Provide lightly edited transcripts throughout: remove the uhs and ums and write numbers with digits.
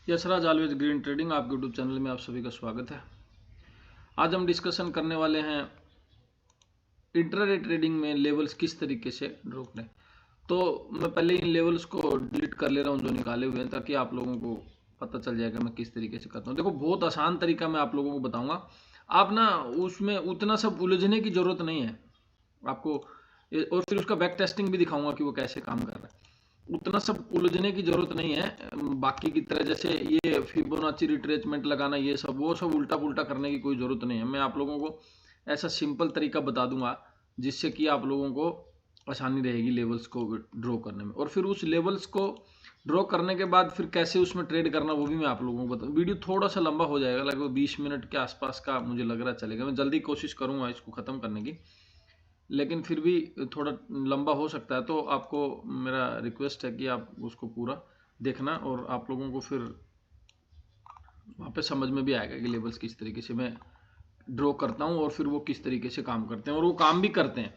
Yashraj always green trading आपके YouTube channel में आप सभी का स्वागत है। आज हम डिस्कशन करने वाले हैं इंट्राडे ट्रेडिंग में लेवल्स किस तरीके से ड्रॉ करें। तो मैं पहले इन लेवल्स को डिलीट कर ले रहा हूं जो निकाले हुए हैं, ताकि आप लोगों को पता चल जाएगा मैं किस तरीके से करता हूं। देखो, बहुत आसान तरीका मैं आप लोगों को बताऊंगा। आप ना उसमें उतना सब उलझने की जरूरत नहीं है आपको, और फिर उसका बैक टेस्टिंग भी दिखाऊंगा कि वो कैसे काम कर रहा है। उतना सब उलझने की जरूरत नहीं है बाकी की तरह, जैसे ये फिबोनाची रिट्रेसमेंट लगाना, ये सब वो सब उल्टा पुल्टा करने की कोई जरूरत नहीं है। मैं आप लोगों को ऐसा सिंपल तरीका बता दूंगा जिससे कि आप लोगों को आसानी रहेगी लेवल्स को ड्रॉ करने में। और फिर उस लेवल्स को ड्रॉ करने के बाद फिर कैसे उसमें ट्रेड करना वो भी मैं आप लोगों को बताऊँ। वीडियो थोड़ा सा लंबा हो जाएगा, लगभग 20 मिनट के आसपास का मुझे लग रहा चलेगा। मैं जल्दी कोशिश करूंगा इसको ख़त्म करने की, लेकिन फिर भी थोड़ा लंबा हो सकता है। तो आपको मेरा रिक्वेस्ट है कि आप उसको पूरा देखना, और आप लोगों को फिर वहाँ पे समझ में भी आएगा कि लेवल्स किस तरीके से मैं ड्रॉ करता हूँ और फिर वो किस तरीके से काम करते हैं, और वो काम भी करते हैं।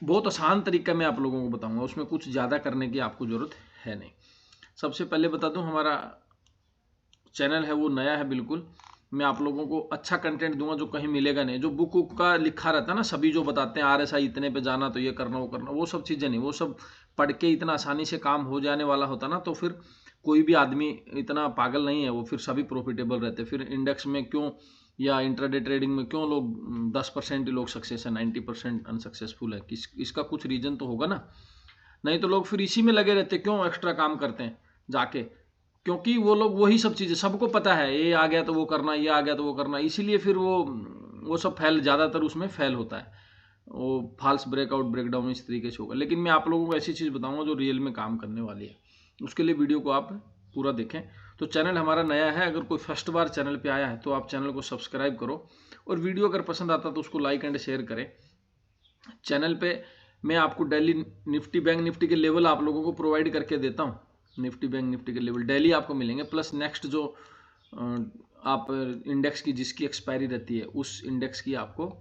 बहुत आसान तरीका मैं आप लोगों को बताऊंगा, उसमें कुछ ज़्यादा करने की आपको ज़रूरत है नहीं। सबसे पहले बता दूं, हमारा चैनल है वो नया है बिल्कुल। मैं आप लोगों को अच्छा कंटेंट दूंगा जो कहीं मिलेगा नहीं। जो बुक का लिखा रहता है ना, सभी जो बताते हैं RSI इतने पे जाना तो ये करना वो करना, वो सब चीज़ें नहीं। वो सब पढ़ के इतना आसानी से काम हो जाने वाला होता ना, तो फिर कोई भी आदमी इतना पागल नहीं है, वो फिर सभी प्रॉफिटेबल रहते। फिर इंडेक्स में क्यों या इंट्राडे ट्रेडिंग में क्यों लोग 10% ही लोग सक्सेस है, 90% अनसक्सेसफुल है, इसका कुछ रीजन तो होगा ना। नहीं तो लोग फिर इसी में लगे रहते, क्यों एक्स्ट्रा काम करते हैं जाके, क्योंकि वो लोग वही सब चीज़ें सबको पता है, ये आ गया तो वो करना, ये आ गया तो वो करना, इसीलिए फिर वो सब फेल ज़्यादातर उसमें फेल होता है। वो फॉल्स ब्रेकआउट ब्रेकडाउन इस तरीके से होगा। लेकिन मैं आप लोगों को ऐसी चीज़ बताऊंगा जो रियल में काम करने वाली है। उसके लिए वीडियो को आप पूरा देखें। तो चैनल हमारा नया है, अगर कोई फर्स्ट बार चैनल पे आया है तो आप चैनल को सब्सक्राइब करो, और वीडियो अगर पसंद आता तो उसको लाइक एंड शेयर करें। चैनल पे मैं आपको डेली निफ्टी बैंक निफ्टी के लेवल आप लोगों को प्रोवाइड करके देता हूँ। निफ्टी बैंक निफ्टी के लेवल डेली आपको मिलेंगे, प्लस नेक्स्ट जो आप इंडेक्स की जिसकी एक्सपायरी रहती है उस इंडेक्स की आपको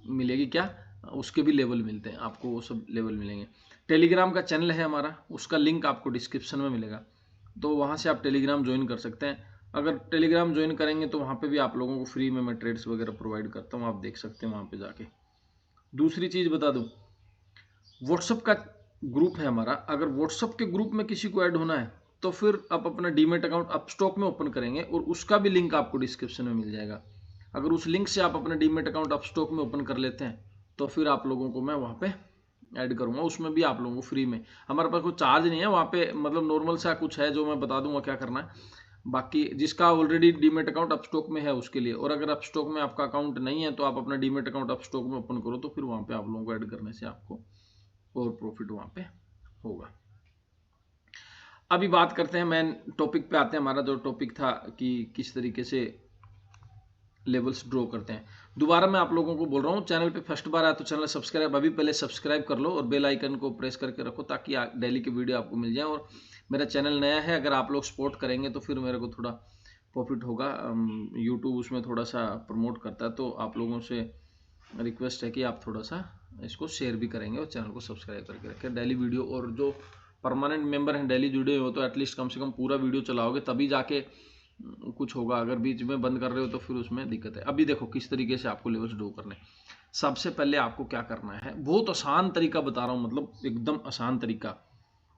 मिलेगी क्या, उसके भी लेवल मिलते हैं आपको, वो सब लेवल मिलेंगे। टेलीग्राम का चैनल है हमारा, उसका लिंक आपको डिस्क्रिप्शन में मिलेगा, तो वहाँ से आप टेलीग्राम ज्वाइन कर सकते हैं। अगर टेलीग्राम ज्वाइन करेंगे तो वहाँ पे भी आप लोगों को फ्री में मैं ट्रेड्स वगैरह प्रोवाइड करता हूँ, आप देख सकते हैं वहाँ पे जाके। दूसरी चीज़ बता दूँ, व्हाट्सअप का ग्रुप है हमारा। अगर व्हाट्सअप के ग्रुप में किसी को ऐड होना है तो फिर आप अपना डीमेट अकाउंट अपस्टॉक में ओपन करेंगे, और उसका भी लिंक आपको डिस्क्रिप्शन में मिल जाएगा। अगर उस लिंक से आप अपना डीमेट अकाउंट अपस्टॉक में ओपन कर लेते हैं तो फिर आप लोगों को मैं वहाँ पे ऐड करूँगा। उसमें भी आप लोगों को फ्री में, हमारे पास कोई चार्ज नहीं है वहाँ पे, मतलब नॉर्मल सा कुछ है जो मैं बता दूंगा क्या करना है। बाकी जिसका ऑलरेडी डीमेट अकाउंट अपस्टॉक में है उसके लिए, और अगर अपस्टॉक में आपका अकाउंट नहीं है तो आप अपना डीमेट अकाउंट अपस्टॉक में ओपन करो, तो फिर वहाँ पे आप लोगों को ऐड करने से आपको और प्रॉफिट वहाँ पे होगा। अभी बात करते हैं, मेन टॉपिक पे आते हैं। हमारा जो टॉपिक था कि किस तरीके से लेवल्स ड्रॉ करते हैं। दोबारा मैं आप लोगों को बोल रहा हूँ, चैनल पे फर्स्ट बार आया तो चैनल सब्सक्राइब अभी पहले सब्सक्राइब कर लो, और बेल आइकन को प्रेस करके रखो ताकि डेली की वीडियो आपको मिल जाए। और मेरा चैनल नया है, अगर आप लोग सपोर्ट करेंगे तो फिर मेरे को थोड़ा प्रॉफिट होगा। यूट्यूब उसमें थोड़ा सा प्रमोट करता है, तो आप लोगों से रिक्वेस्ट है कि आप थोड़ा सा इसको शेयर भी करेंगे और चैनल को सब्सक्राइब करके रखें। डेली वीडियो, और जो परमानेंट मेंबर हैं डेली जुड़े हो तो एटलीस्ट कम से कम पूरा वीडियो चलाओगे तभी जाके कुछ होगा। अगर बीच में बंद कर रहे हो तो फिर उसमें दिक्कत है। अभी देखो किस तरीके से आपको लेवल्स ड्रॉ करने। सबसे पहले आपको क्या करना है, बहुत आसान तरीका बता रहा हूँ, मतलब एकदम आसान तरीका।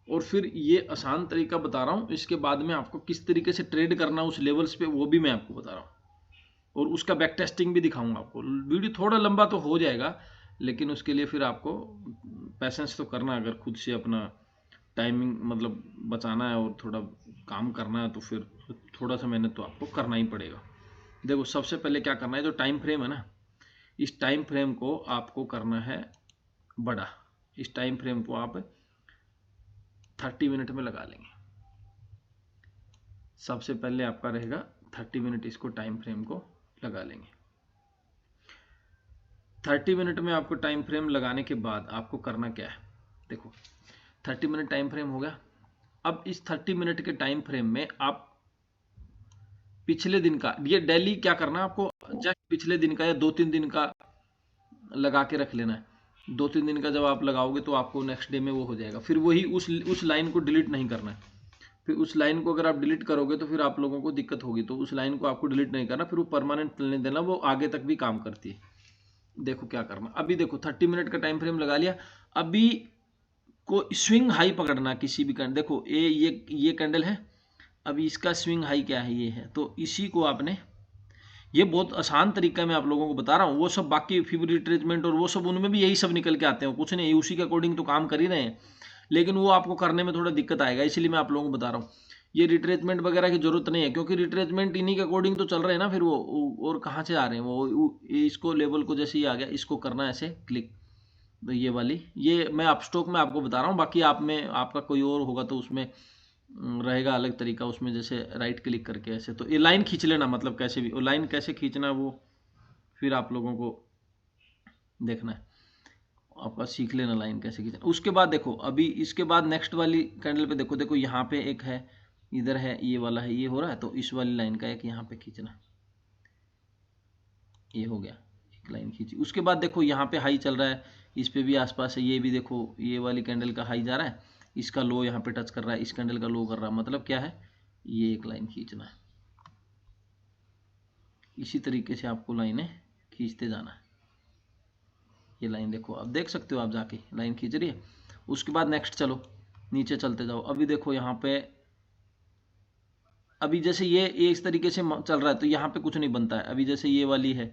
और फिर ये आसान तरीका बता रहा हूँ, इसके बाद में आपको किस तरीके से ट्रेड करना उस लेवल्स पे वो भी मैं आपको बता रहा हूँ, और उसका बैक टेस्टिंग भी दिखाऊंगा आपको। वीडियो थोड़ा लंबा तो हो जाएगा, लेकिन उसके लिए फिर आपको पैसेंस तो करना। अगर खुद से अपना टाइमिंग मतलब बचाना है और थोड़ा काम करना है तो फिर थोड़ा सा मेहनत तो आपको करना ही पड़ेगा। देखो, सबसे पहले क्या करना है, जो टाइम फ्रेम है ना, इस टाइम फ्रेम को आपको करना है बड़ा। इस टाइम फ्रेम को आप 30 मिनट में लगा लेंगे। सबसे पहले आपका रहेगा 30 मिनट, इसको टाइम फ्रेम को लगा लेंगे। 30 मिनट में आपको टाइम फ्रेम लगाने के बाद आपको करना क्या है, देखो 30 मिनट टाइम फ्रेम हो गया। अब इस 30 मिनट के टाइम फ्रेम में आप पिछले दिन का, ये डेली क्या करना है आपको, जस्ट पिछले दिन का या 2-3 दिन का लगा के रख लेना है। 2-3 दिन का जब आप लगाओगे तो आपको नेक्स्ट डे में वो हो जाएगा। फिर वही उस लाइन को डिलीट नहीं करना है। फिर उस लाइन को अगर आप डिलीट करोगे तो फिर आप लोगों को दिक्कत होगी, तो उस लाइन को आपको डिलीट नहीं करना, फिर वो परमानेंट चलने देना, वो आगे तक भी काम करती है। देखो क्या करना, अभी देखो 30 मिनट का टाइम फ्रेम लगा लिया। अभी को स्विंग हाई पकड़ना किसी भी कैंडल, देखो ये कैंडल है, अभी इसका स्विंग हाई क्या है, ये है, तो इसी को आपने, ये बहुत आसान तरीका मैं आप लोगों को बता रहा हूँ, वो सब बाकी फीवर रिट्रेसमेंट और वो सब उनमें भी यही सब निकल के आते हैं, कुछ नहीं, उसी के अकॉर्डिंग तो काम कर ही रहे हैं, लेकिन वो आपको करने में थोड़ा दिक्कत आएगा, इसलिए मैं आप लोगों को बता रहा हूँ। ये रिट्रेसमेंट वगैरह की जरूरत नहीं है, क्योंकि रिट्रेसमेंट इन्हीं के अकॉर्डिंग तो चल रहे हैं ना, फिर वो और कहाँ से आ रहे हैं वो इसको लेवल को जैसे ही आ गया, इसको करना है ऐसे क्लिक, तो ये वाली, ये मैं अपस्टॉक में आपको बता रहा हूँ, बाकी आप में आपका कोई और होगा तो उसमें रहेगा अलग तरीका, उसमें जैसे राइट क्लिक करके ऐसे, तो ये लाइन खींच लेना, मतलब कैसे भी, और लाइन कैसे खींचना वो फिर आप लोगों को देखना है, आपका सीख लेना लाइन कैसे खींचना। उसके बाद देखो, अभी इसके बाद नेक्स्ट वाली कैंडल पे देखो, देखो यहाँ पे एक है, इधर है, ये वाला है, ये हो रहा है, तो इस वाली लाइन का एक यहाँ पे खींचना, ये हो गया, एक लाइन खींची। उसके बाद देखो यहाँ पे हाई चल रहा है, इस पे भी आसपास है, ये भी देखो, ये वाली कैंडल का हाई जा रहा है, इसका लो यहाँ पे टच कर रहा है, इस कैंडल का लो कर रहा है, मतलब क्या है, ये एक लाइन खींचना है। इसी तरीके से आपको लाइनें खींचते जाना है। ये लाइन देखो, अब देख सकते हो आप जाके, लाइन खींच रही है। उसके बाद नेक्स्ट चलो, नीचे चलते जाओ, अभी देखो यहाँ पे, अभी जैसे ये इस तरीके से चल रहा है, तो यहाँ पे कुछ नहीं बनता है। अभी जैसे ये वाली है,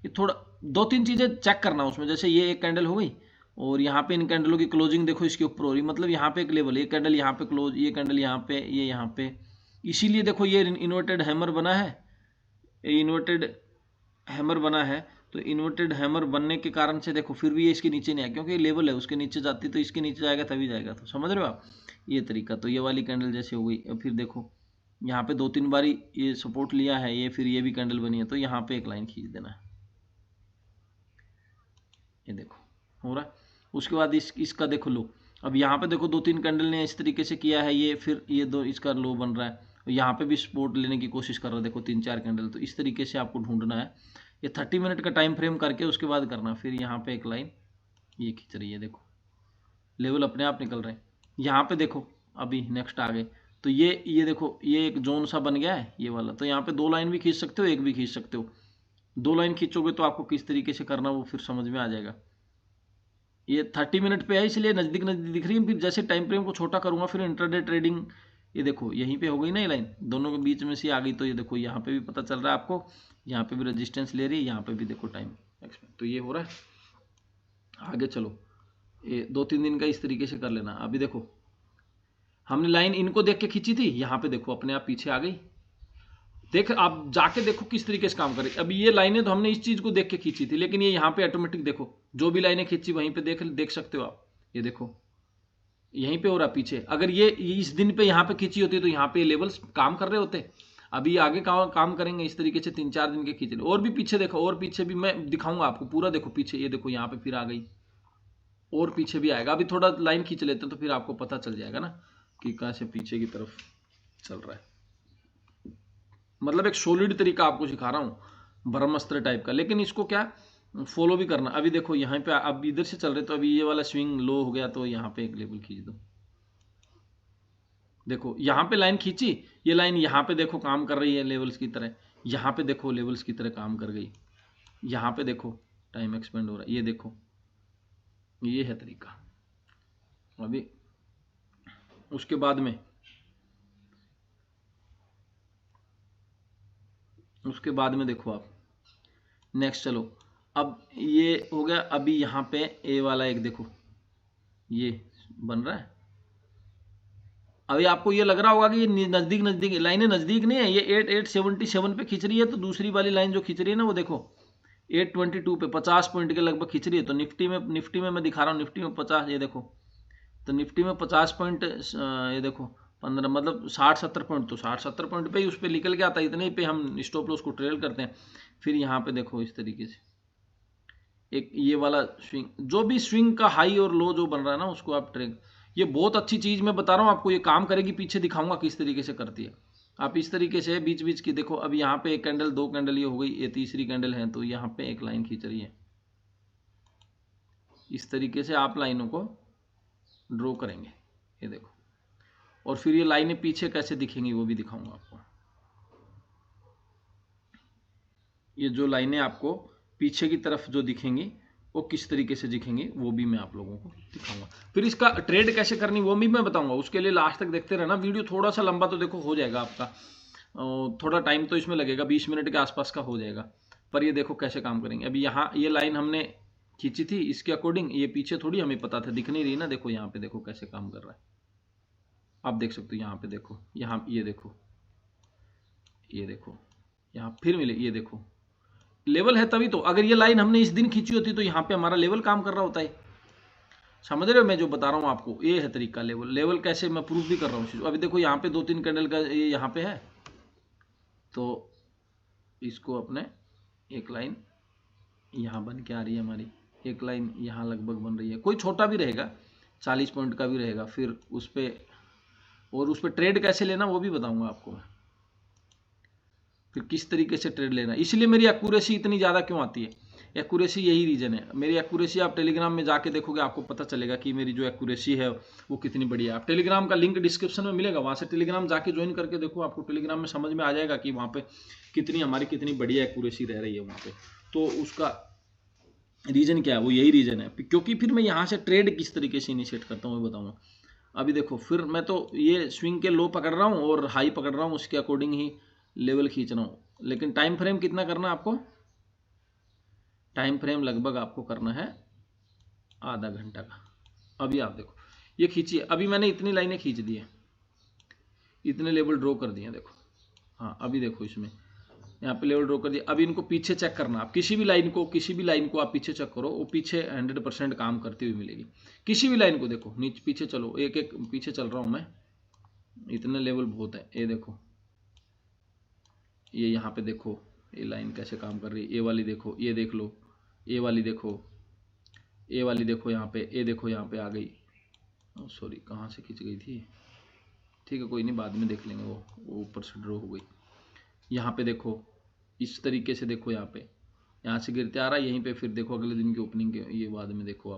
ये थोड़ा 2-3 चीज़ें चेक करना उसमें, जैसे ये एक कैंडल हो गई, और यहाँ पे इन कैंडलों की क्लोजिंग देखो इसके ऊपर हो रही, मतलब यहाँ पे एक लेवल, ये कैंडल यहाँ पे क्लोज, ये कैंडल यहाँ पे, ये यहाँ पे, इसीलिए देखो ये इन्वर्टेड हैमर बना है, ये इन्वर्टेड हैमर बना है, तो इन्वर्टेड हैमर बनने के कारण से देखो फिर भी ये इसके नीचे नहीं आया, क्योंकि ये लेवल है, उसके नीचे जाती तो इसके नीचे जाएगा तभी जाएगा, तो समझ रहे हो आप ये तरीका। तो ये वाली कैंडल जैसे हो गई, फिर देखो यहाँ पे 2-3 बारी ये सपोर्ट लिया है, ये फिर ये भी कैंडल बनी है, तो यहाँ पे एक लाइन खींच देना है, ये देखो हो रहा है। उसके बाद इसका देखो लो, अब यहाँ पे देखो 2-3 कैंडल ने इस तरीके से किया है, ये फिर ये दो इसका लो बन रहा है, यहाँ पे भी सपोर्ट लेने की कोशिश कर रहा है, देखो 3-4 कैंडल, तो इस तरीके से आपको ढूंढना है। ये 30 मिनट का टाइम फ्रेम करके उसके बाद करना, फिर यहाँ पे एक लाइन ये खींच रही है, देखो लेवल अपने आप निकल रहे हैं। यहाँ पे देखो अभी नेक्स्ट आ गए, तो ये देखो ये एक जोन सा बन गया है ये वाला, तो यहाँ पे 2 लाइन भी खींच सकते हो, एक भी खींच सकते हो। 2 लाइन खींचोगे तो आपको किस तरीके से करना वो फिर समझ में आ जाएगा। ये 30 मिनट पे है इसलिए नज़दीक नज़दीक दिख रही है, फिर जैसे टाइम फ्रेम को छोटा करूँगा फिर इंट्राडे ट्रेडिंग, ये देखो यहीं पे हो गई ना ये लाइन, दोनों के बीच में से आ गई, तो ये देखो यहाँ पे भी पता चल रहा है आपको, यहाँ पे भी रेजिस्टेंस ले रही है, यहाँ पे भी देखो टाइम एक्सपेक्ट, तो ये हो रहा है। आगे चलो, ये 2-3 दिन का इस तरीके से कर लेना। अभी देखो हमने लाइन इनको देख के खींची थी, यहाँ पे देखो अपने आप पीछे आ गई, देख आप जाके देखो किस तरीके से काम करे। अभी ये लाइनें तो हमने इस चीज को देख के खींची थी, लेकिन ये यहाँ पे ऑटोमेटिक देखो जो भी लाइनें खींची वहीं पे देख सकते हो आप, ये देखो यहीं पे हो रहा पीछे। अगर ये इस दिन पे यहाँ पे खींची होती तो यहाँ पे लेवल्स काम कर रहे होते। अभी आगे काम करेंगे इस तरीके से 3-4 दिन के खींच रहे, और भी पीछे देखो, और पीछे भी मैं दिखाऊंगा आपको पूरा, देखो पीछे, ये देखो यहाँ पे फिर आ गई, और पीछे भी आएगा। अभी थोड़ा लाइन खींच लेते हैं तो फिर आपको पता चल जाएगा ना कि कहाँ से पीछे की तरफ चल रहा है। मतलब एक सॉलिड तरीका आपको सिखा रहा हूँ ब्रह्मास्त्र टाइप का, लेकिन इसको क्या फॉलो भी करना। अभी देखो यहाँ पे अब इधर से चल रहे, तो अभी ये वाला स्विंग लो हो गया, तो यहाँ पे एक लेवल खींच दो, देखो यहाँ पे लाइन खींची, ये लाइन यहाँ पे देखो काम कर रही है लेवल्स की तरह, यहाँ पे देखो लेवल्स की तरह काम कर गई, यहाँ पे देखो टाइम एक्सपेंड हो रहा है, ये देखो ये है तरीका। अभी उसके बाद में देखो आप नेक्स्ट चलो, अब ये हो गया। अभी यहाँ पे ए वाला एक देखो ये बन रहा है। अभी आपको ये लग रहा होगा कि ये नज़दीक नज़दीक लाइनें नज़दीक नहीं है, ये 877 पे खींच रही है, तो दूसरी वाली लाइन जो खींच रही है ना वो देखो 822 पे 50 पॉइंट के लगभग खींच रही है। तो निफ्टी में मैं दिखा रहा हूँ, निफ्टी में 50, ये देखो तो निफ्टी में 50 पॉइंट, ये देखो 15 मतलब 60-70 पॉइंट, तो 60-70 पॉइंट पे ही उस पर निकल के आता है, इतने पे हम स्टॉप लॉस को ट्रेल करते हैं। फिर यहाँ पे देखो इस तरीके से एक ये वाला स्विंग, जो भी स्विंग का हाई और लो जो बन रहा है ना उसको आप ट्रेक, ये बहुत अच्छी चीज़ मैं बता रहा हूँ आपको, ये काम करेगी, पीछे दिखाऊंगा किस तरीके से करती है। आप इस तरीके से बीच बीच की देखो, अब यहाँ पे एक कैंडल, 2 कैंडल ये हो गई, ये तीसरी कैंडल है, तो यहाँ पे एक लाइन खींच रही है। इस तरीके से आप लाइनों को ड्रॉ करेंगे, ये देखो। और फिर ये लाइनें पीछे कैसे दिखेंगी वो भी दिखाऊंगा आपको। ये जो लाइनें आपको पीछे की तरफ जो दिखेंगी वो किस तरीके से दिखेंगी वो भी मैं आप लोगों को दिखाऊंगा। फिर इसका ट्रेड कैसे करनी वो भी मैं बताऊंगा। उसके लिए लास्ट तक देखते रहना। वीडियो थोड़ा सा लंबा तो देखो हो जाएगा आपका, थोड़ा टाइम तो इसमें लगेगा, 20 मिनट के आसपास का हो जाएगा। पर ये देखो कैसे काम करेंगे। अभी यहाँ ये लाइन हमने खींची थी, इसके अकॉर्डिंग ये पीछे थोड़ी हमें पता था, दिख नहीं रही ना। देखो यहाँ पे देखो कैसे काम कर रहा है, आप देख सकते हो। यहाँ पे देखो, यहाँ ये देखो, ये देखो, यहाँ फिर मिले, ये देखो लेवल है तभी तो। अगर ये लाइन हमने इस दिन खींची होती तो यहाँ पे हमारा लेवल काम कर रहा होता है। समझ रहे हो मैं जो बता रहा हूँ आपको? ये है तरीका लेवल कैसे मैं प्रूफ भी कर रहा हूँ। अभी देखो यहाँ पे 2-3 कैंडल का ये यहाँ पे है, तो इसको अपने एक लाइन यहाँ बन के आ रही है हमारी, एक लाइन यहाँ लगभग बन रही है। कोई छोटा भी रहेगा, 40 पॉइंट का भी रहेगा। फिर उस पर ट्रेड कैसे लेना वो भी बताऊंगा आपको मैं, फिर किस तरीके से ट्रेड लेना। इसलिए मेरी एक्यूरेसी इतनी ज़्यादा क्यों आती है, एक्यूरेसी यही रीज़न है। मेरी एक्यूरेसी आप टेलीग्राम में जाके देखोगे, आपको पता चलेगा कि मेरी जो एक्यूरेसी है वो कितनी बड़ी है। आप टेलीग्राम का लिंक डिस्क्रिप्शन में मिलेगा, वहाँ से टेलीग्राम जाके ज्वाइन करके देखो, आपको टेलीग्राम में समझ में आ जाएगा कि वहाँ पे कितनी बढ़िया एक्यूरेसी रह रही है वहाँ पे। तो उसका रीज़न क्या है, वो यही रीज़न है। क्योंकि फिर मैं यहाँ से ट्रेड किस तरीके से इनिशिएट करता हूँ वो बताऊँगा। अभी देखो, फिर मैं तो ये स्विंग के लो पकड़ रहा हूँ और हाई पकड़ रहा हूँ, उसके अकॉर्डिंग ही लेवल खींच रहा हूँ। लेकिन टाइम फ्रेम कितना करना है आपको? टाइम फ्रेम लगभग आपको करना है आधा घंटा का। अभी आप देखो ये खींचिए, अभी मैंने इतनी लाइनें खींच दी है, इतने लेवल ड्रॉ कर दिए देखो। हाँ अभी देखो, इसमें यहाँ पे लेवल ड्रॉ कर दिया। अभी इनको पीछे चेक करना। आप किसी भी लाइन को आप पीछे चेक करो, वो पीछे 100% काम करती हुई मिलेगी। किसी भी लाइन को देखो, नीचे पीछे चलो, एक एक पीछे चल रहा हूँ मैं, इतने लेवल बहुत है। ये देखो, ये यहाँ पे देखो ये लाइन कैसे काम कर रही है। ये वाली देखो, ये देख लो, ये वाली देखो, ये वाली देखो, यहाँ पे ये देखो, यहाँ पे आ गई। सॉरी, कहाँ से खींच गई थी? ठीक है कोई नहीं, बाद में देख लेंगे। वो ऊपर से ड्रॉ हो गई। यहाँ पे देखो, इस तरीके से देखो, यहाँ पे यहाँ से गिरते आ रहा है, यहीं पे फिर देखो अगले दिन की ओपनिंग के, ये बाद में देखो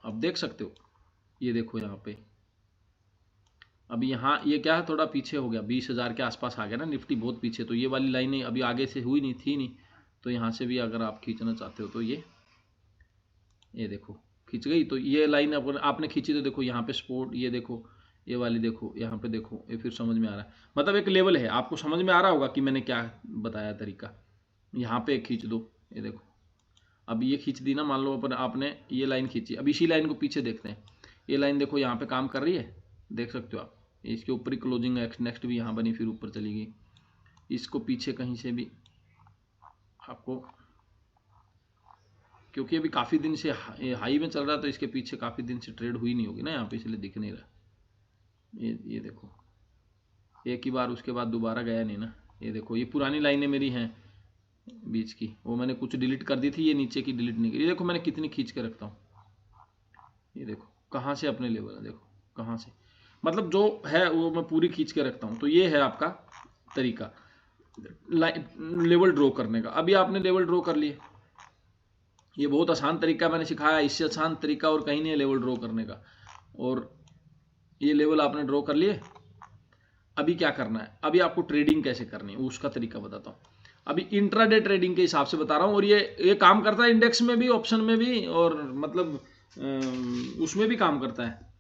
आप देख सकते हो। ये देखो यहाँ पे, अभी यहाँ ये क्या है, थोड़ा पीछे हो गया, 20,000 के आसपास आ गया ना निफ्टी, बहुत पीछे। तो ये वाली लाइनें अभी आगे से हुई नहीं थी, नहीं तो यहाँ से भी अगर आप खींचना चाहते हो तो ये देखो खींच गई। तो ये लाइन आपने खींची तो देखो यहाँ पे सपोर्ट, ये देखो, ये वाली देखो, यहाँ पे देखो, ये फिर समझ में आ रहा है। मतलब एक लेवल है, आपको समझ में आ रहा होगा कि मैंने क्या बताया तरीका। यहाँ पे खींच दो, ये देखो, अब ये खींच दी ना, मान लो अपन आपने ये लाइन खींची। अब इसी लाइन को पीछे देखते हैं, ये लाइन देखो यहाँ पे काम कर रही है, देख सकते हो आप। इसके ऊपर ही क्लोजिंग नेक्स्ट भी यहाँ बनी, फिर ऊपर चली गई। इसको पीछे कहीं से भी आपको, क्योंकि अभी काफ़ी दिन से हाई में चल रहा है, तो इसके पीछे काफ़ी दिन से ट्रेड हुई नहीं होगी ना यहाँ पे, इसलिए दिख नहीं रहा। ये देखो, एक ही बार, उसके बाद दोबारा गया नहीं ना। ये देखो, ये पुरानी लाइनें मेरी हैं बीच की, वो मैंने कुछ डिलीट कर दी थी, ये नीचे की डिलीट नहीं की। ये देखो मैंने कितनी खींच के रखता हूँ, ये देखो कहाँ से अपने लेवल है, देखो कहाँ से, मतलब जो है वो मैं पूरी खींच के रखता हूँ। तो ये है आपका तरीका लेवल ड्रॉ करने का। अभी आपने लेवल ड्रॉ कर लिए, ये बहुत आसान तरीका मैंने सिखाया, इससे आसान तरीका और कहीं नहीं है लेवल ड्रॉ करने का। और ये लेवल आपने ड्रॉ कर लिए। अभी क्या करना है, अभी आपको ट्रेडिंग कैसे करनी है उसका तरीका बताता हूँ। अभी इंट्राडे ट्रेडिंग के हिसाब से बता रहा हूँ, और ये काम करता है इंडेक्स में भी, ऑप्शन में भी, और मतलब उसमें भी काम करता है,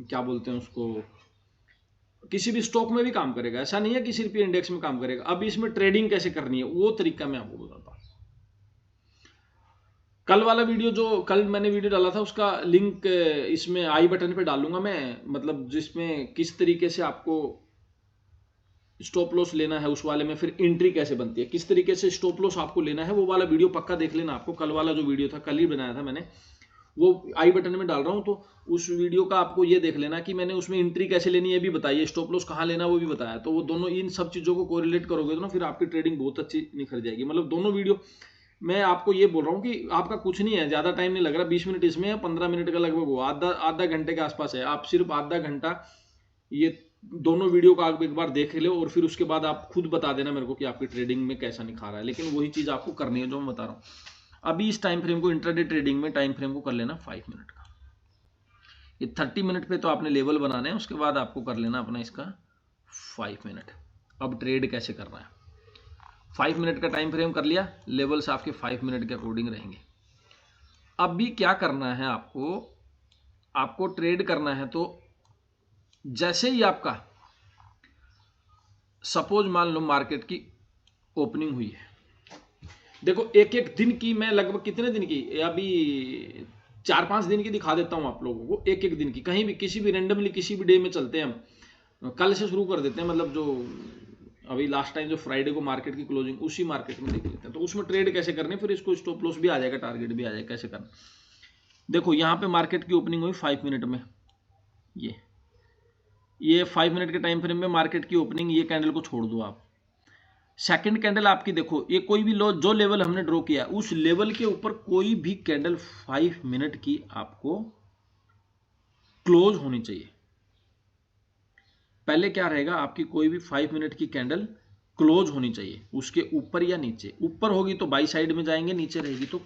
क्या बोलते हैं उसको, किसी भी स्टॉक में भी काम करेगा। ऐसा नहीं है कि सिर्फ इंडेक्स में काम करेगा। अभी इसमें ट्रेडिंग कैसे करनी है वो तरीका मैं आपको बताता हूँ। कल वाला वीडियो जो कल मैंने वीडियो डाला था, उसका लिंक इसमें आई बटन पे डालूंगा मैं, मतलब जिसमें किस तरीके से आपको स्टॉप लॉस लेना है, उस वाले में फिर एंट्री कैसे बनती है, किस तरीके से स्टॉप लॉस आपको लेना है, वो वाला वीडियो पक्का देख लेना। आपको कल वाला जो वीडियो था, कल ही बनाया था मैंने, वो आई बटन में डाल रहा हूँ। तो उस वीडियो का आपको ये देख लेना कि मैंने उसमें एंट्री कैसे लेनी है भी बताइए, स्टॉप लॉस कहाँ लेना वो भी बताया। तो वो दोनों, इन सब चीज़ों को कोरिलेट करोगे तो ना फिर आपकी ट्रेडिंग बहुत अच्छी निखर जाएगी। मतलब दोनों वीडियो मैं आपको ये बोल रहा हूँ कि आपका कुछ नहीं है, ज़्यादा टाइम नहीं लग रहा, 20 मिनट इसमें है, 15 मिनट का लगभग वो आधा घंटे के आसपास है। आप सिर्फ आधा घंटा ये दोनों वीडियो को आप एक बार देख लो, और फिर उसके बाद आप खुद बता देना मेरे को कि आपकी ट्रेडिंग में कैसा निखार है। लेकिन वही चीज़ आपको करनी है जो मैं बता रहा हूँ। अभी इस टाइम फ्रेम को, इंट्राडे ट्रेडिंग में टाइम फ्रेम को कर लेना 5 मिनट का। ये 30 मिनट पे तो आपने लेवल बनाने हैं, उसके बाद आपको कर लेना अपना इसका 5 मिनट। अब ट्रेड कैसे करना है, 5 मिनट का टाइम फ्रेम कर लिया, लेवल्स आपके 5 मिनट के अकॉर्डिंग रहेंगे। अब भी क्या करना है आपको ट्रेड करना है, तो जैसे ही आपका सपोज मान लो मार्केट की ओपनिंग हुई है, देखो एक एक दिन की मैं लगभग कितने दिन की, अभी 4-5 दिन की दिखा देता हूं आप लोगों को, एक एक दिन की, कहीं भी किसी भी रेंडमली किसी भी डे में चलते हैं हम, कल से शुरू कर देते हैं, मतलब जो अभी लास्ट टाइम जो फ्राइडे को मार्केट की क्लोजिंग उसी मार्केट में देख लेते हैं, तो उसमें ट्रेड कैसे करने, फिर इसको स्टॉप लॉस भी आ जाएगा, टारगेट भी आ जाएगा, कैसे करना। देखो यहाँ पे मार्केट की ओपनिंग हुई 5 मिनट में, ये 5 मिनट के टाइम फ्रेम में मार्केट की ओपनिंग, ये कैंडल को छोड़ दो आप, सेकंड कैंडल आपकी देखो, ये कोई भी लो जो लेवल हमने ड्रॉ किया उस लेवल के ऊपर कोई भी कैंडल 5 मिनट की आपको क्लोज होनी चाहिए। पहले क्या रहेगा, आपकी कोई भी 5 मिनट की कैंडल क्लोज होनी चाहिए, उसके ऊपर या नीचे, ऊपर होगी तो बाई साइड में जाएंगे, नीचे रहेगी तो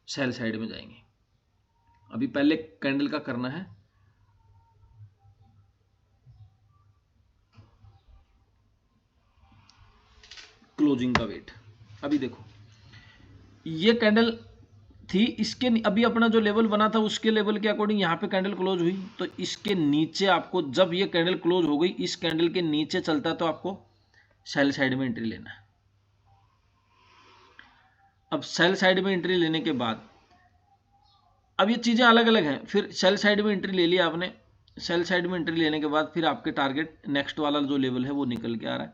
सेल साइड में जाएंगे। अभी पहले कैंडल का करना है क्लोजिंग का वेट। अभी देखो ये कैंडल थी, इसके अभी अपना जो लेवल बना था उसके लेवल के अकॉर्डिंग यहाँ पे कैंडल क्लोज हुई, तो इसके नीचे आपको, जब ये कैंडल क्लोज हो गई इस कैंडल के नीचे चलता है तो आपको सेल साइड में एंट्री लेना है। अब सेल साइड में एंट्री लेने के बाद, अब ये चीज़ें अलग अलग हैं, फिर सेल साइड में एंट्री ले लिया आपने, सेल साइड में एंट्री लेने के बाद फिर आपके टारगेट नेक्स्ट वाला जो लेवल है वो निकल के आ रहा है,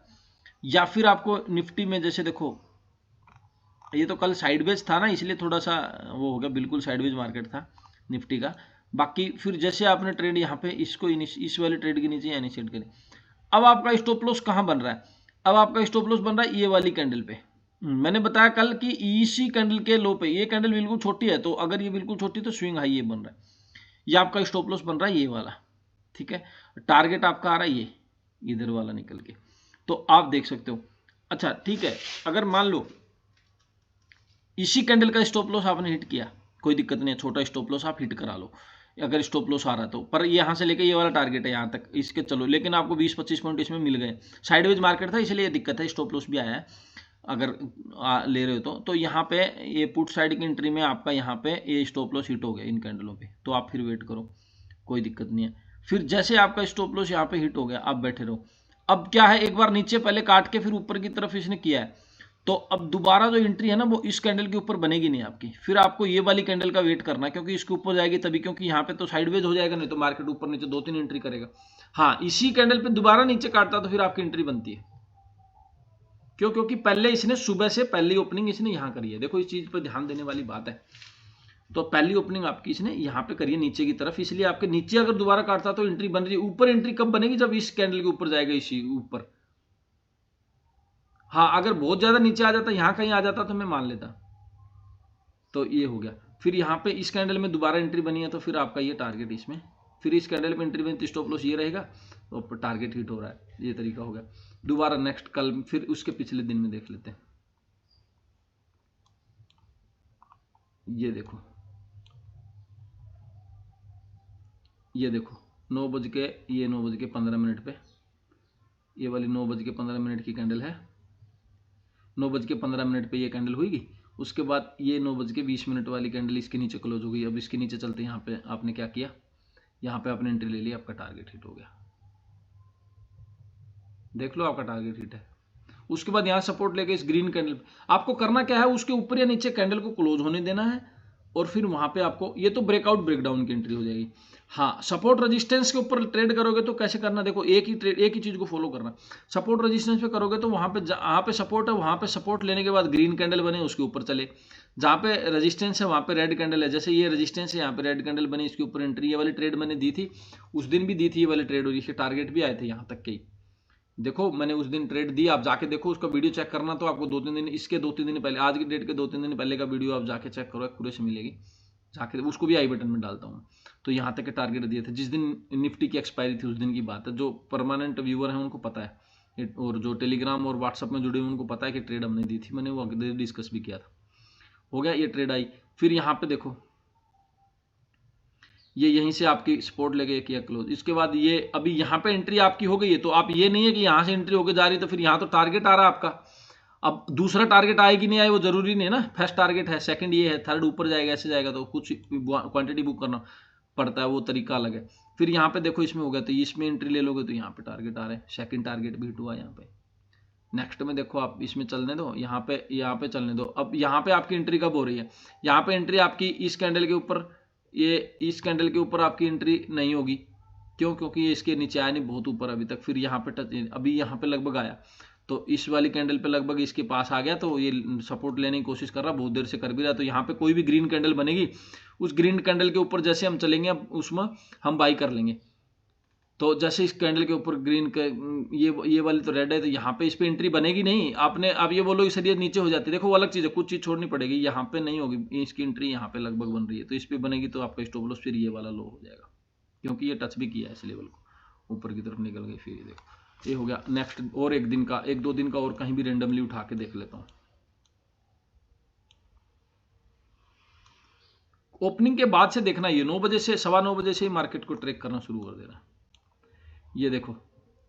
या फिर आपको निफ्टी में जैसे देखो ये तो कल साइडवेज था ना, इसलिए थोड़ा सा वो हो गया, बिल्कुल साइडवेज मार्केट था निफ्टी का। बाकी फिर जैसे आपने ट्रेड यहाँ पे इसको इस वाले ट्रेड के नीचे इनिशिएट करें, अब आपका स्टॉप लॉस कहाँ बन रहा है, अब आपका स्टॉप लॉस बन रहा है ये वाली कैंडल पे। मैंने बताया कल कि इसी कैंडल के लो पे, ये कैंडल बिल्कुल छोटी है, तो अगर ये बिल्कुल छोटी तो स्विंग हाई ये बन रहा है, ये आपका स्टॉप लॉस बन रहा है ये वाला, ठीक है। टारगेट आपका आ रहा है ये इधर वाला निकल के, तो आप देख सकते हो। अच्छा ठीक है, अगर मान लो इसी कैंडल का स्टॉप लॉस आपने हिट किया, कोई दिक्कत नहीं है, छोटा स्टॉप लॉस आप हिट करा लो अगर स्टॉप लॉस आ रहा है तो, पर यहाँ से लेके ये वाला टारगेट है यहाँ तक इसके चलो, लेकिन आपको 20-25 पॉइंट इसमें मिल गए, साइडवेज मार्केट था इसलिए ये दिक्कत है, स्टॉप लॉस भी आया है अगर ले रहे हो तो यहाँ पे ये पुट साइड की एंट्री में आपका यहाँ पे ये स्टॉप लॉस हिट हो गया इन कैंडलों पे, तो आप फिर वेट करो, कोई दिक्कत नहीं है। फिर जैसे आपका स्टॉप लॉस यहाँ पे हिट हो गया, आप बैठे रहो। अब क्या है, एक बार नीचे पहले काट के फिर ऊपर की तरफ इसने किया है, तो अब दोबारा जो एंट्री है ना वो इस कैंडल के ऊपर बनेगी नहीं आपकी, फिर आपको ये वाली कैंडल का वेट करना है, क्योंकि इसके ऊपर जाएगी तभी, क्योंकि यहाँ पे तो साइडवेज हो जाएगा, नहीं तो मार्केट ऊपर नीचे 2-3 एंट्री करेगा। हाँ इसी कैंडल पे दोबारा नीचे काटता तो फिर आपकी एंट्री बनती है, क्यों, क्योंकि पहले इसने सुबह से पहली ओपनिंग इसने यहाँ करी है, देखो इस चीज पर ध्यान देने वाली बात है। तो पहली ओपनिंग आपकी इसने यहाँ पे करी है नीचे की तरफ, इसलिए आपके नीचे अगर दोबारा काटता तो एंट्री बन रही है। ऊपर एंट्री कब बनेगी, जब इस कैंडल के ऊपर जाएगा इसी ऊपर। हाँ अगर बहुत ज्यादा नीचे आ जाता, यहाँ कहीं आ जाता तो मैं मान लेता, तो ये हो गया। फिर यहाँ पे इस कैंडल में दोबारा एंट्री बनी है, तो फिर आपका ये टारगेट इसमें, फिर इस कैंडल में एंट्री बनी तो स्टॉप लॉस ये रहेगा, तो टारगेट हिट हो रहा है, ये तरीका हो गया। दोबारा नेक्स्ट कल फिर उसके पिछले दिन में देख लेते हैं। ये देखो, ये देखो 9:15 पे, ये वाली 9:15 की कैंडल है, 9:15 पे ये कैंडल हुई। उसके बाद ये 9:20 वाली कैंडल इसके नीचे क्लोज हो गई। अब इसके नीचे चलते, यहाँ पे आपने क्या किया, यहाँ पे आपने एंट्री ले ली, आपका टारगेट हिट हो गया, देख लो आपका टारगेट हिट है। उसके बाद यहाँ सपोर्ट लेके इस ग्रीन कैंडल आपको करना क्या है, उसके ऊपर या नीचे कैंडल को क्लोज होने देना है, और फिर वहां पे आपको ये तो ब्रेकआउट ब्रेकडाउन की एंट्री हो जाएगी। हाँ सपोर्ट रेजिस्टेंस के ऊपर ट्रेड करोगे तो कैसे करना, देखो एक ही चीज को फॉलो करना। सपोर्ट रेजिस्टेंस पे करोगे तो वहां पे सपोर्ट है, वहां पे सपोर्ट लेने के बाद ग्रीन कैंडल बने उसके ऊपर चले, जहाँ पे रेजिस्टेंस है वहां पे रेड कैंडल है, जैसे ये रेजिस्टेंस है यहाँ पे रेड कैंडल बनी, इसके ऊपर एंट्री, ये वाली ट्रेड मैंने दी थी उस दिन भी दी थी, ये वाली ट्रेड, और इसके टारगेट भी आए थे यहाँ तक के ही। देखो मैंने उस दिन ट्रेड दी, आप जाके देखो, उसका वीडियो चेक करना, तो आपको 2-3 दिन, इसके 2-3 दिन पहले, आज की डेट के 2-3 दिन पहले का वीडियो आप जाके चेक करो, पूरे से मिलेगी, जाके उसको भी आई बटन में डालता हूँ। तो यहाँ तक के टारगेट दिए थे जिस दिन निफ्टी की एक्सपायरी थी, उस दिन की बात है। जो परमानेंट व्यूअर हैं उनको पता है, और जो टेलीग्राम और व्हाट्सअप में जुड़े हुए उनको पता है कि ट्रेड हमने दी थी, मैंने वो डिस्कस भी किया था। हो गया, ये ट्रेड आई। फिर यहाँ पे देखो ये यहीं से आपकी सपोर्ट लेके किया क्लोज। इसके बाद ये अभी यहाँ पे एंट्री आपकी हो गई है, तो आप ये नहीं है कि यहाँ से एंट्री होकर जा रही तो फिर यहाँ तो टारगेट आ रहा है आपका। अब दूसरा टारगेट आए कि नहीं आए वो जरूरी नहीं है ना, फर्स्ट टारगेट है, सेकंड ये है, थर्ड ऊपर जाएगा, ऐसे जाएगा, तो कुछ क्वांटिटी बुक करना पड़ता है, वो तरीका अलग है। फिर यहाँ पे देखो इसमें हो गया तो इसमें एंट्री ले लोगे तो यहाँ पे टारगेट आ रहा है, सेकंड टारगेट भी हिट हुआ यहाँ पे। नेक्स्ट में देखो आप इसमें चलने दो, यहाँ पे चलने दो। अब यहाँ पे आपकी एंट्री कब हो रही है, यहाँ पे एंट्री आपकी इस कैंडल के ऊपर, ये इस कैंडल के ऊपर आपकी एंट्री नहीं होगी। क्यों? क्योंकि ये इसके नीचे आया नहीं बहुत ऊपर अभी तक। फिर यहाँ पे टच, अभी यहाँ पे लगभग आया तो इस वाली कैंडल पे लगभग इसके पास आ गया, तो ये सपोर्ट लेने की कोशिश कर रहा, बहुत देर से कर भी रहा। तो यहाँ पे कोई भी ग्रीन कैंडल बनेगी, उस ग्रीन कैंडल के ऊपर जैसे हम चलेंगे अब उसमें हम बाई कर लेंगे। तो जैसे इस कैंडल के ऊपर ग्रीन ये वाली तो रेड है, तो यहाँ पे इस पे एंट्री बनेगी नहीं। आपने अब ये बोलो सर ये नीचे हो जाती है, देखो वो अलग चीज़ है, कुछ चीज़ छोड़नी पड़ेगी, यहाँ पे नहीं होगी इसकी एंट्री, यहाँ पे लगभग बन रही है, तो इस पे बनेगी तो आपका स्टॉप लॉस फिर ये वाला लो हो जाएगा, क्योंकि ये टच भी किया है इस लेवल को, ऊपर की तरफ निकल गई। फिर ये देखो ये हो गया। नेक्स्ट और एक दिन का, एक दो दिन का और कहीं भी रेंडमली उठा के देख लेता हूँ। ओपनिंग के बाद से देखना, ये 9 बजे से 9:15 बजे से ही मार्केट को ट्रेक करना शुरू कर देना। ये देखो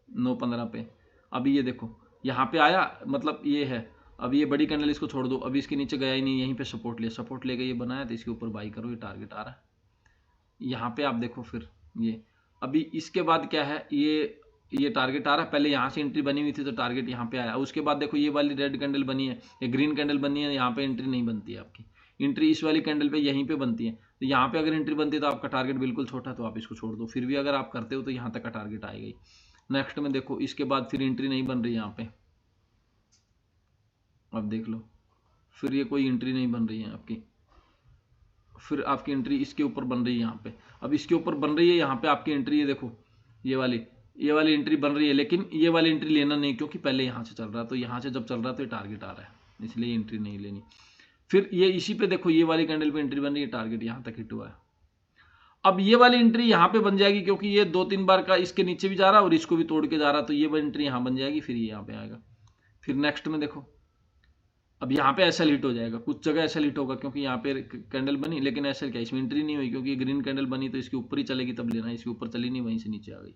9:15 पे अभी ये देखो यहाँ पे आया, मतलब ये है। अब ये बड़ी कैंडल इसको छोड़ दो, अभी इसके नीचे गया ही नहीं, यहीं पे सपोर्ट लिया, सपोर्ट लेके ये बनाया तो इसके ऊपर बाई करो, ये टारगेट आ रहा है। यहाँ पे आप देखो फिर ये अभी इसके बाद क्या है, ये टारगेट आ रहा है। पहले यहाँ से एंट्री बनी हुई थी तो टारगेट यहाँ पे आया। उसके बाद देखो ये वाली रेड कैंडल बनी है, ये ग्रीन कैंडल बनी है, यहाँ पे एंट्री नहीं बनती है आपकी, एंट्री इस वाली कैंडल पे यहीं पे बनती है। तो यहाँ पे अगर एंट्री बनती है तो आपका टारगेट बिल्कुल छोटा, तो आप इसको छोड़ दो। फिर भी अगर आप करते हो तो यहाँ तक का टारगेट आएगा ही। नेक्स्ट में देखो इसके बाद फिर एंट्री नहीं बन रही यहाँ पे, अब देख लो फिर ये कोई एंट्री नहीं बन रही है आपकी। फिर आपकी एंट्री इसके ऊपर बन रही है यहाँ पे, अब इसके ऊपर बन रही है, यहाँ पे आपकी एंट्री है, देखो ये वाली एंट्री बन रही है, लेकिन ये वाली एंट्री लेना नहीं, क्योंकि पहले यहाँ से चल रहा है, तो यहाँ से जब चल रहा है तो ये टारगेट आ रहा है, इसलिए एंट्री नहीं लेनी। फिर ये इसी पे देखो ये वाली कैंडल पे एंट्री बन रही है, टारगेट यहाँ तक हिट हुआ है। अब ये वाली एंट्री यहाँ पे बन जाएगी, क्योंकि ये 2-3 बार का इसके नीचे भी जा रहा है और इसको भी तोड़ के जा रहा है, तो ये एंट्री यहाँ बन जाएगी, फिर ये यहाँ पे आएगा। फिर नेक्स्ट में देखो अब यहाँ पे एसएल हिट हो जाएगा, कुछ जगह एसएल हिट होगा, क्योंकि यहाँ पे कैंडल बनी, लेकिन एसएल क्या, इसमें एंट्री नहीं हुई, क्योंकि ग्रीन कैंडल बनी तो इसके ऊपर ही चलेगी तब लेना, इसके ऊपर चली नहीं, वहीं से नीचे आ गई।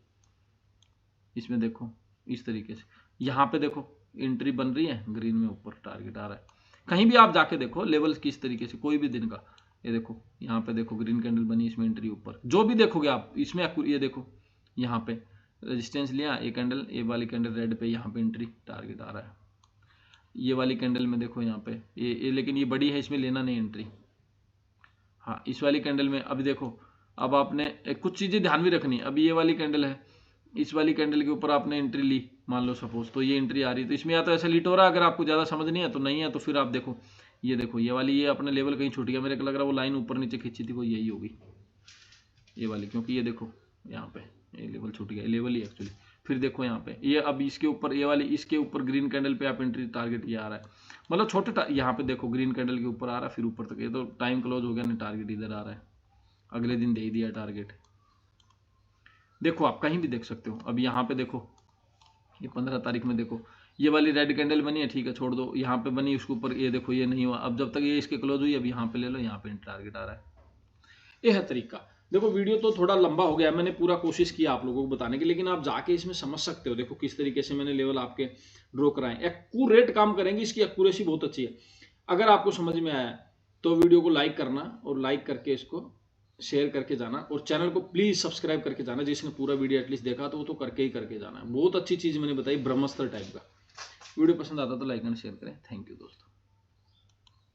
इसमें देखो इस तरीके से यहाँ पे देखो एंट्री बन रही है, ग्रीन में ऊपर टारगेट आ रहा है। कहीं भी आप जाके देखो लेवल किस तरीके से, कोई भी दिन का, ये देखो यहाँ पे देखो ग्रीन कैंडल बनी, इसमें एंट्री ऊपर, जो भी देखोगे आप इसमें, ये देखो यहाँ पे रेजिस्टेंस लिया, ये कैंडल, ये वाली कैंडल रेड पे, यहाँ पे एंट्री, टारगेट आ रहा है। ये वाली कैंडल में देखो यहाँ पे ये लेकिन ये बड़ी है, इसमें लेना नहीं एंट्री। हाँ इस वाली कैंडल में अभी देखो, अब आपने कुछ चीज़ें ध्यान भी रखनी। अभी ये वाली कैंडल है, इस वाली कैंडल के ऊपर आपने एंट्री ली, मान लो सपोज, तो ये एंट्री आ रही है, तो इसमें या तो ऐसा लीट हो रहा है, अगर आपको ज़्यादा समझ नहीं है तो नहीं है, तो फिर आप देखो ये वाली, ये अपने लेवल कहीं छूट गया, मेरे को लग रहा है वो लाइन ऊपर नीचे खींची थी वो यही होगी ये वाली, क्योंकि ये देखो यहाँ पे ये लेवल छूट गया, लेवल ही एक्चुअली। फिर देखो यहाँ पे ये अब इसके ऊपर, ये वाली इसके ऊपर ग्रीन कैंडल पे आप एंट्री, टारगेट ये आ रहा है, मतलब छोटे यहाँ पे देखो ग्रीन कैंडल के ऊपर आ रहा है, फिर ऊपर तक, ये तो टाइम क्लोज हो गया नहीं, टारगेट इधर आ रहा है, अगले दिन दे ही दिया टारगेट। देखो आप कहीं भी देख सकते हो। अब यहाँ पे देखो ये 15 तारीख में देखो ये वाली रेड कैंडल बनी है, ठीक है छोड़ दो, यहाँ पे बनी उसके ऊपर, ये देखो ये नहीं हुआ, अब जब तक ये इसके क्लोज हुई, अब यहाँ पे ले लो, यहाँ पे टारगेट आ रहा है। ये है तरीका। देखो वीडियो तो थोड़ा लंबा हो गया, मैंने पूरा कोशिश किया आप लोगों को बताने की, लेकिन आप जाके इसमें समझ सकते हो। देखो किस तरीके से मैंने लेवल आपके ड्रॉ कराए, एक्यूरेट काम करेंगे, इसकी एक्यूरेसी बहुत अच्छी है। अगर आपको समझ में आया तो वीडियो को लाइक करना, और लाइक करके इसको शेयर करके जाना, और चैनल को प्लीज सब्सक्राइब करके जाना। जिसने पूरा वीडियो एटलीस्ट देखा तो वो तो करके जाना है। बहुत अच्छी चीज मैंने बताई, ब्रह्मास्त्र टाइप का। वीडियो पसंद आता तो लाइक एंड शेयर करें। थैंक यू दोस्तों।